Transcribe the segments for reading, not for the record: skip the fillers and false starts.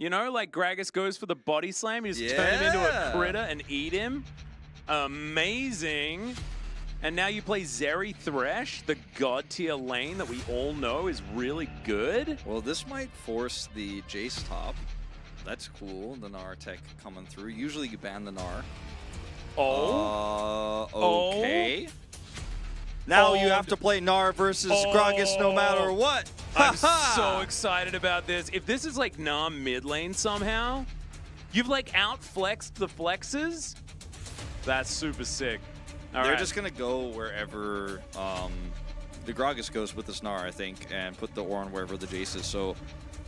You know, like Gragas goes for the body slam. You just turn him into a critter and eat him. Amazing. And now you play Zeri Thresh, the god tier lane that we all know is really good. Well, this might force the Jace top. That's cool. The Gnar tech coming through. Usually you ban the Gnar. Okay. Now you have to play Gnar versus Gragas no matter what. I'm so excited about this. If this is like Gnar mid lane somehow, you've like outflexed the flexes. That's super sick. They're just going to go wherever the Gragas goes with the Gnar, I think, and put the Ornn wherever the Jace is. So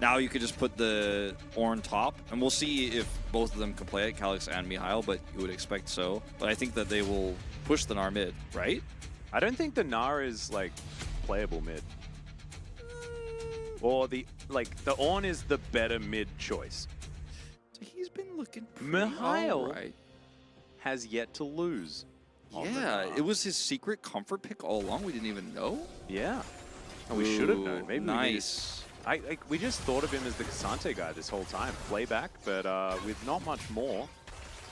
now you could just put the Ornn top, and we'll see if both of them can play it, Calyx and Mihail, but you would expect so. But I think that they will push the Gnar mid, right? I don't think the Gnar is, like, playable mid. Or the Ornn is the better mid choice. He's been looking pretty Mihail has yet to lose. Yeah, it was his secret comfort pick all along. We didn't even know. Yeah. And we should have known. Maybe nice. We just thought of him as the Kasante guy this whole time. Playback, but with not much more.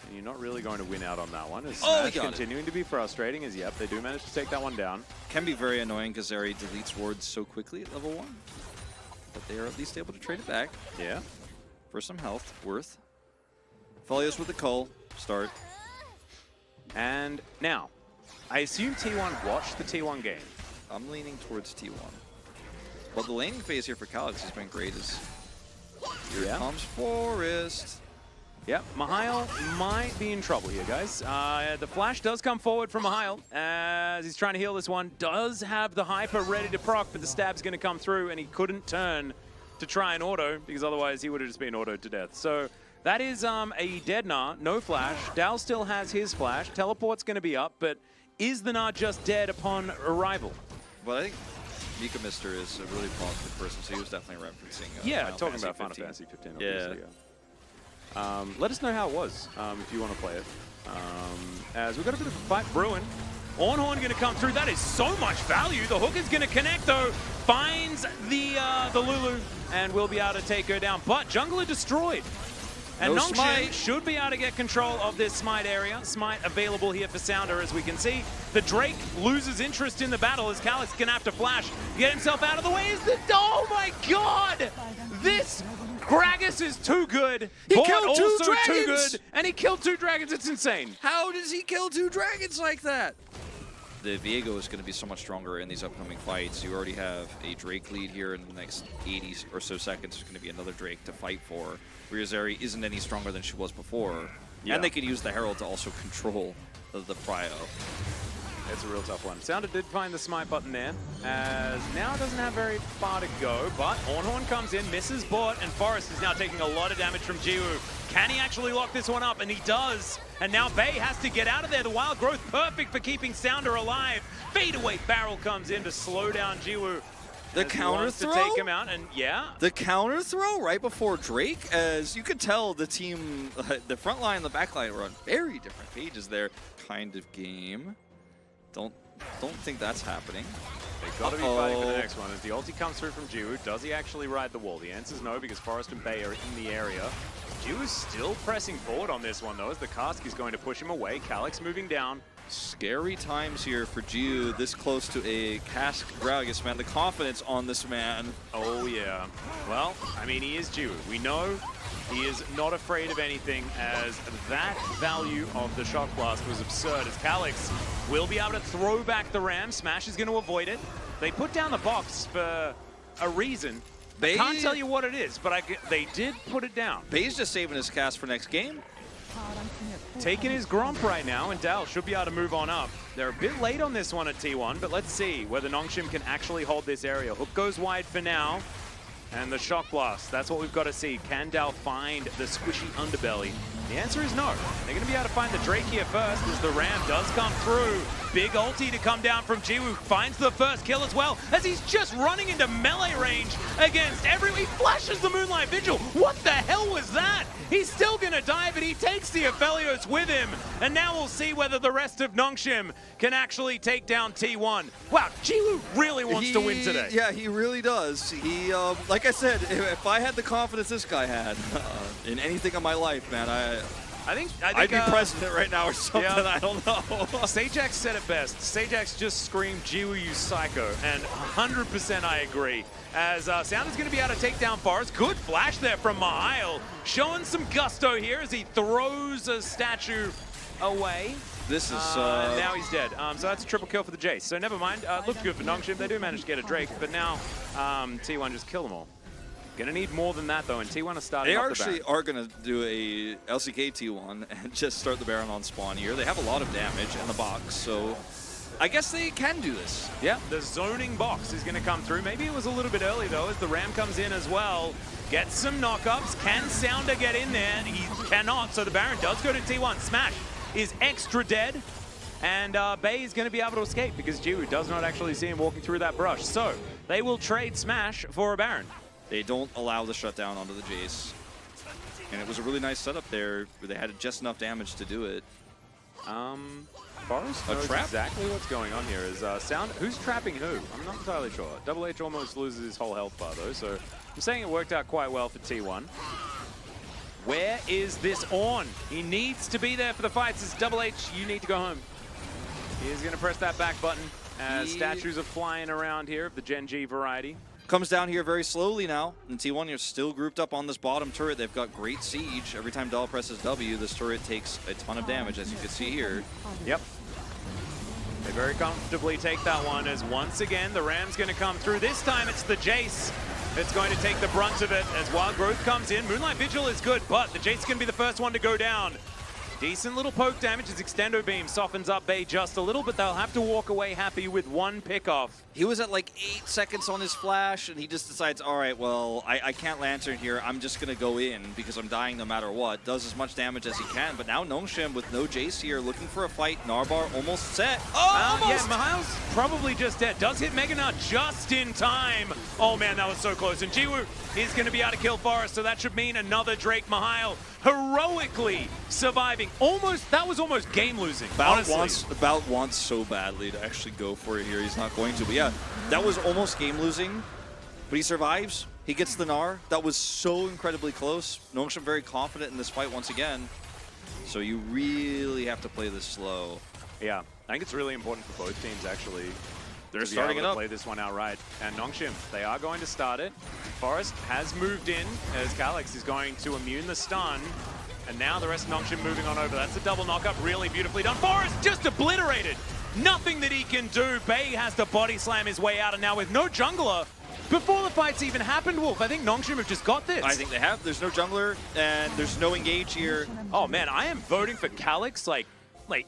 And you're not really going to win out on that one. As Smash continuing to be frustrating as, yep, they do manage to take that one down. Can be very annoying because Zeri deletes wards so quickly at level 1. But they are at least able to trade it back. Yeah. For some health worth. Folios with the cull. Start. And now, I assume T1 watched the T1 game. I'm leaning towards T1. Well, the laning phase here for Calyx has been great. Here comes Forest. Yep, Mihail might be in trouble here, guys. The flash does come forward from Mihail as he's trying to heal this one. Does have the hyper ready to proc, but the stab's going to come through, and he couldn't turn to try and auto, because otherwise he would have just been autoed to death. So that is a dead Gnar, no flash. Dal still has his flash. Teleport's going to be up, but is the Gnar just dead upon arrival? Well, I think Mika Mister is a really positive person, so he was definitely referencing talking about Final Fantasy 15. Yeah. Let us know how it was if you want to play it. As we've got a bit of a fight brewing. Ornhorn going to come through. That is so much value. The hook is going to connect, though. Finds the Lulu and will be able to take her down. But Jungler destroyed. And no Nongshim should be able to get control of this Smite area. Smite available here for Sounder, as we can see. The Drake loses interest in the battle as Calyx going to have to flash. Get himself out of the way. Oh my god! This Gragas is too good. He killed two dragons! Too good, and he killed 2 dragons. It's insane. How does he kill 2 dragons like that? The Viego is going to be so much stronger in these upcoming fights. You already have a Drake lead here in the next 80 or so seconds. There's going to be another Drake to fight for. Zeri isn't any stronger than she was before. Yeah. And they could use the Herald to also control the Prio. It's a real tough one. Sounder did find the smite button there, as now doesn't have very far to go, but Ornhorn comes in, misses bot, and Forest is now taking a lot of damage from Jiwoo. Can he actually lock this one up? And he does. And now Bay has to get out of there. The wild growth, perfect for keeping Sounder alive. Fadeaway barrel comes in to slow down Jiwoo. The counter throw? To take him out, and The counter throw right before Drake, as you could tell the team, the front line and the back line were on very different pages there. Kind of game. Don't think that's happening. They got to be fighting for the next one. As the ulti comes through from Jiwoo, does he actually ride the wall? The answer is no, because Forest and Bay are in the area. Jiwoo's still pressing forward on this one, though, as the cask is going to push him away. Calyx moving down. Scary times here for Jiwoo, this close to a cask Gragas, man. The confidence on this man. Oh, yeah. Well, I mean, he is Jiwoo. We know he is not afraid of anything, as that value of the Shock Blast was absurd, as Calyx will be able to throw back the ram. Smash is going to avoid it. They put down the box for a reason. I can't tell you what it is, but they did put it down. Bay's just saving his cast for next game. Taking his Gromp right now, and Dal should be able to move on up. They're a bit late on this one at T1, but let's see whether Nongshim can actually hold this area. Hook goes wide for now, and the Shock Blast, that's what we've got to see. Can Dal find the squishy underbelly The answer is no. They're going to be able to find the Drake here first as the Ram does come through. Big ulti to come down from Jiwoo. Finds the first kill as well as he's just running into melee range against everyone. He flashes the Moonlight Vigil. What the hell was that? He's still going to die, but he takes the Aphelios with him. And now we'll see whether the rest of Nongshim can actually take down T1. Wow, Jiwoo really wants to win today. Yeah, he really does. He, like I said, if I had the confidence this guy had in anything in my life, man, I'd be president right now or something. Yeah. I don't know. Sajax said it best. Sajax just screamed, Jiwoo, you psycho. And 100% I agree. As Sound is going to be able to take down Forest. Good flash there from Mihail. Showing some gusto here as he throws a statue away. This is... now he's dead. So that's a triple kill for the Jace. So never mind. Looked good for Nongshim. They do manage to get a Drake. But now T1 just kill them all. Gonna need more than that though, and T1 is starting off the Baron. They actually are gonna do a LCK T1 and just start the Baron on spawn here. They have a lot of damage in the box, so I guess they can do this. Yeah, the zoning box is gonna come through. Maybe it was a little bit early though, as the Ram comes in as well. Gets some knockups. Can Sounder get in there? He cannot, so the Baron does go to T1. Smash is extra dead. And Bay is going to be able to escape because Jiwoo does not actually see him walking through that brush. So they will trade Smash for a Baron. They don't allow the shutdown onto the Jace. And it was a really nice setup there where they had just enough damage to do it. Forest knows exactly what's going on here. Is Sound, who's trapping who? I'm not entirely sure. Double H almost loses his whole health bar though, so I'm saying it worked out quite well for T1. Where is this Ornn? He needs to be there for the fights. As Double H, you need to go home. He is going to press that back button as statues are flying around here of the Gen.G variety. Comes down here very slowly now, and T1 is still grouped up on this bottom turret. They've got great siege. Every time Dell presses W, this turret takes a ton of damage, as you can see here. Yep. They very comfortably take that one, as once again, the Ram's going to come through. This time it's the Jace that's going to take the brunt of it as Wild Growth comes in. Moonlight Vigil is good, but the Jace is going to be the first one to go down. Decent little poke damage as Extendo Beam softens up Bay just a little, but they'll have to walk away happy with one pickoff. He was at like 8 seconds on his flash, and he just decides, all right, well, I can't Lantern here. I'm just going to go in because I'm dying no matter what. Does as much damage as he can, but now Nongshim with no Jace here looking for a fight. Narbar almost set. Oh, almost! Yeah, Mihail's probably just dead. Does hit Mega Nut just in time. Oh man, that was so close. And Jiwoo is going to be able to kill Forest, so that should mean another Drake. Mihail heroically surviving. That was almost game losing. Bout wants so badly to actually go for it here. He's not going to, but yeah, that was almost game losing, but he survives. He gets the Gnar. That was so incredibly close. Nongshim very confident in this fight once again. So you really have to play this slow. Yeah, I think it's really important for both teams actually. They're starting it up. Play this one outright. And Nongshim, they are going to start it. Forest has moved in as Calyx is going to immune the stun. And now the rest of Nongshim moving on over. That's a double knockup, really beautifully done. Forest just obliterated. Nothing that he can do. Bay has to body slam his way out, and now with no jungler, before the fight's even happened, Wolf, I think Nongshim have just got this. I think they have. There's no jungler, and there's no engage here. Oh man, I am voting for Calyx like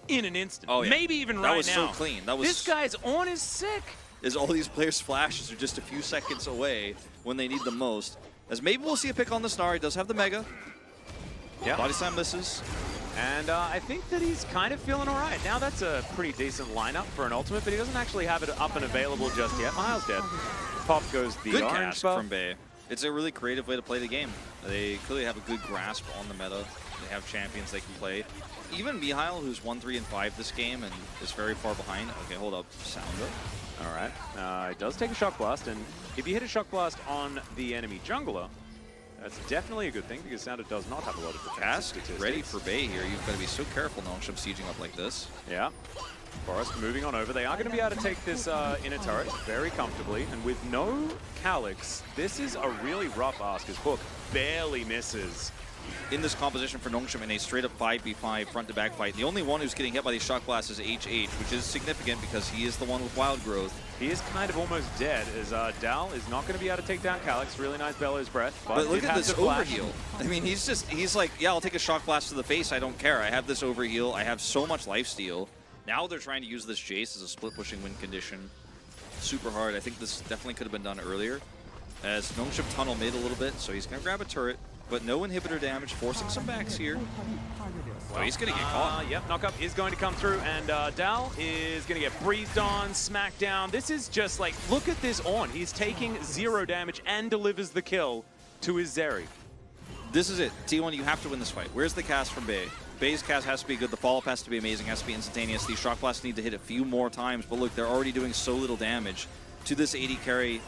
in an instant. Oh, yeah. Maybe even right now. That was so clean. This guy's on is sick. As all these players' flashes are just a few seconds away when they need the most. As maybe we'll see a pick on the Snar. He does have the Mega. Yeah. Body slam misses. And I think that he's kind of feeling all right. Now that's a pretty decent lineup for an ultimate, but he doesn't actually have it up and available just yet. Mihail's dead. Pop goes the good orange cast buff. From Bay. It's a really creative way to play the game. They clearly have a good grasp on the meta. They have champions they can play. Even Mihail, who's 1-3-5 this game and is very far behind. Okay, hold up. Sounder. All right. It does take a Shock Blast, and if you hit a Shock Blast on the enemy jungler, that's definitely a good thing because Sounder does not have a lot of defense. Ready for Bay here. You've got to be so careful Nongshim sieging up like this. Yeah. Forest moving on over. They are going to be able to take this inner turret very comfortably. And with no Calyx, this is a really rough ask as Book barely misses. In this composition for Nongshim in a straight-up 5v5 front-to-back fight, the only one who's getting hit by these shot blasts is HH, which is significant because he is the one with Wild Growth. He is kind of almost dead, as Dal is not going to be able to take down Calyx. Really nice Bellows Breath. But look at this overheal. I mean, he's like, yeah, I'll take a shock blast to the face. I don't care. I have this overheal. I have so much lifesteal. Now they're trying to use this Jace as a split-pushing win condition. Super hard. I think this definitely could have been done earlier. As Nongshim tunnel mid a little bit, so he's going to grab a turret. but no inhibitor damage, forcing some backs here. Oh, he's going to get caught. Yep, knockup is going to come through, and Dal is going to get breathed on, smacked down. This is just like, look at this Ornn. He's taking 0 damage and delivers the kill to his Zeri. This is it. T1, you have to win this fight. Where's the cast from Bay? Bay's cast has to be good. The follow-up has to be amazing, has to be instantaneous. These shock blasts need to hit a few more times, but look, they're already doing so little damage to this 80 carry.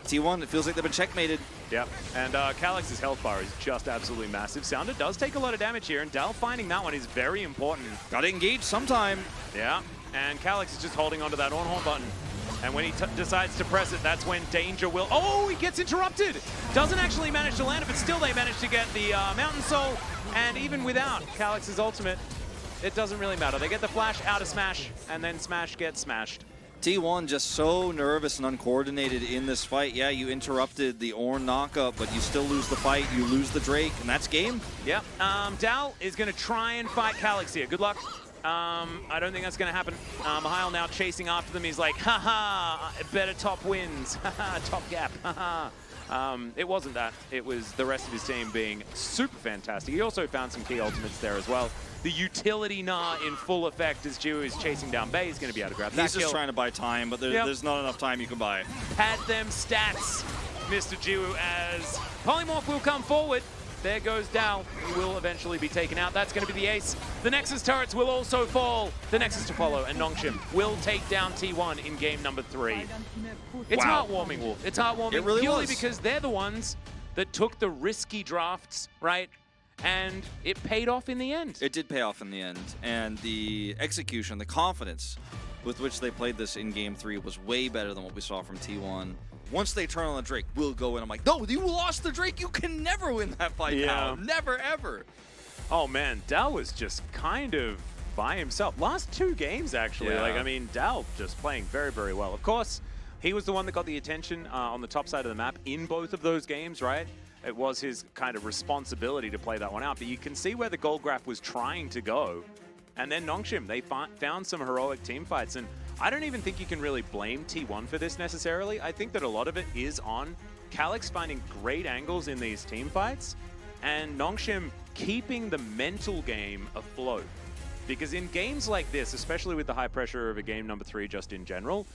T1, it feels like they've been checkmated. Yep, and Calix's health bar is just absolutely massive. Sounder does take a lot of damage here, and Dal finding that one is very important. Gotta engage sometime. Yeah, and Calix is just holding onto that on-horn button. And when he decides to press it, that's when danger will... Oh, he gets interrupted! Doesn't actually manage to land it, but still they manage to get the Mountain Soul. And even without Calix's ultimate, it doesn't really matter. They get the flash out of Smash, and then Smash gets smashed. T1 just so nervous and uncoordinated in this fight. Yeah, you interrupted the Ornn knockup, but you still lose the fight. You lose the Drake, and that's game. Yep. Dal is going to try and fight Calix here. Good luck. I don't think that's going to happen. Mihail now chasing after them. He's like, haha, better top wins. Haha, top gap. Haha. It wasn't that. It was the rest of his team being super fantastic. He also found some key ultimates there as well. The utility Gnar in full effect as Jiwoo is chasing down Bay. He's going to be able to grab that He's just trying to buy time, but there's not enough time you can buy. Pad them stats, Mr. Jiwoo, as Polymorph will come forward. There goes Dal. He will eventually be taken out. That's going to be the ace. The Nexus turrets will also fall. The Nexus to follow, and Nongshim will take down T1 in game number 3. It's heartwarming, Wolf. It's heartwarming. It really purely was. Because they're the ones that took the risky drafts, right? And it paid off in the end. It did pay off in the end, and the execution, the confidence with which they played this in Game 3 was way better than what we saw from T1. Once they turn on the Drake, we'll go in. I'm like, no, you lost the Drake. You can never win that fight now. Never, ever. Oh, man. Dal was just kind of by himself. Last 2 games, actually. Yeah. Like, I mean, Dal just playing very, very well. Of course, he was the one that got the attention on the top side of the map in both of those games, right? It was his kind of responsibility to play that one out. But you can see where the gold graph was trying to go. And then Nongshim, they found some heroic team fights. And I don't even think you can really blame T1 for this necessarily. I think that a lot of it is on Calix finding great angles in these team fights and Nongshim keeping the mental game afloat. Because in games like this, especially with the high pressure of a game number 3 just in general,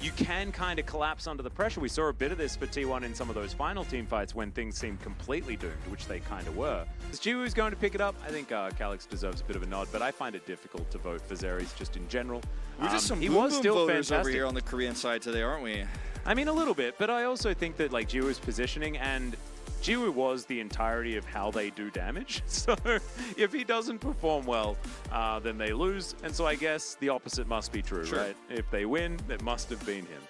you can kind of collapse under the pressure. We saw a bit of this for T1 in some of those final team fights when things seemed completely doomed, which they kind of were. As Jiwoo is going to pick it up, I think Calix deserves a bit of a nod, but I find it difficult to vote for Zeris just in general. We're just some he boom was boom still voters fantastic over here on the Korean side today, aren't we? I mean, a little bit, but I also think that like Jiwoo's positioning, and Jiwoo was the entirety of how they do damage. So if he doesn't perform well, then they lose. And so I guess the opposite must be true, right? If they win, it must have been him.